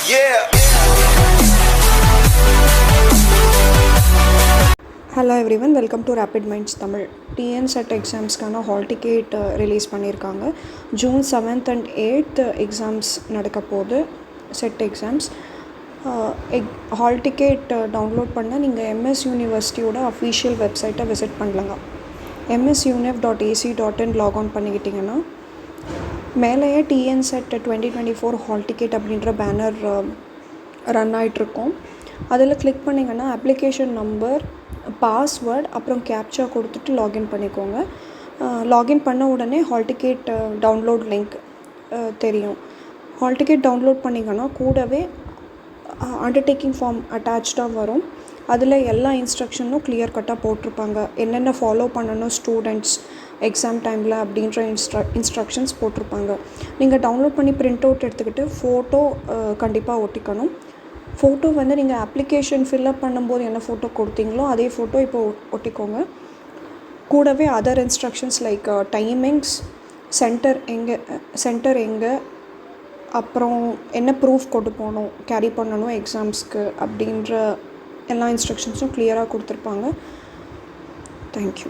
Yeah. Hello everyone, welcome to rapid minds Tamil. TN set எக்ஸாம்ஸ்க்கான hall ticket release பண்ணியிருக்காங்க. June 7th and 8th exams நடக்க போகுது, set exams. Hall ticket download பண்ண நீங்கள் MS யூனிவர்சிட்டியோட official வெப்சைட்டை விசிட் பண்ணலங்க. msunif.ac.in லாக்ஆன் பண்ணிக்கிட்டிங்கன்னா மேலேயே டிஎன் செட் 2024 ஹால் டிக்கெட் அப்படின்ற பேனர் ரன் ஆகிட்ருக்கோம். அதில் கிளிக் பண்ணிங்கன்னா அப்ளிகேஷன் நம்பர், பாஸ்வேர்ட், அப்புறம் கேப்சா கொடுத்துட்டு லாகின் பண்ணிக்கோங்க. லாகின் பண்ண உடனே ஹால் டிக்கெட் டவுன்லோட் லிங்க் தெரியும். ஹால் டிக்கெட் டவுன்லோட் பண்ணிங்கன்னா கூடவே அண்டர்டேக்கிங் ஃபார்ம் அட்டாச்சாக வரும். அதில் எல்லா இன்ஸ்ட்ரக்ஷனும் கிளியர் கட்டாக போட்டிருப்பாங்க. என்னென்ன ஃபாலோ பண்ணணும் ஸ்டூடெண்ட்ஸ் எக்ஸாம் டைமில் அப்படின்ற இன்ஸ்ட்ரக்ஷன்ஸ் போட்டிருப்பாங்க. நீங்கள் டவுன்லோட் பண்ணி ப்ரிண்ட் அவுட் எடுத்துக்கிட்டு ஃபோட்டோ கண்டிப்பாக ஒட்டிக்கணும். ஃபோட்டோ வந்து நீங்கள் அப்ளிகேஷன் ஃபில்அப் பண்ணும்போது என்ன ஃபோட்டோ கொடுத்தீங்களோ அதே ஃபோட்டோ இப்போ ஒட்டிக்கோங்க. கூடவே other instructions like timings, centre எங்கே, அப்புறம் என்ன ப்ரூஃப் கொண்டு போகணும், கேரி பண்ணணும் எக்ஸாம்ஸ்க்கு அப்படின்ற எல்லா இன்ஸ்ட்ரக்ஷன்ஸும் கிளியராக கொடுத்துருப்பாங்க. தேங்க்யூ.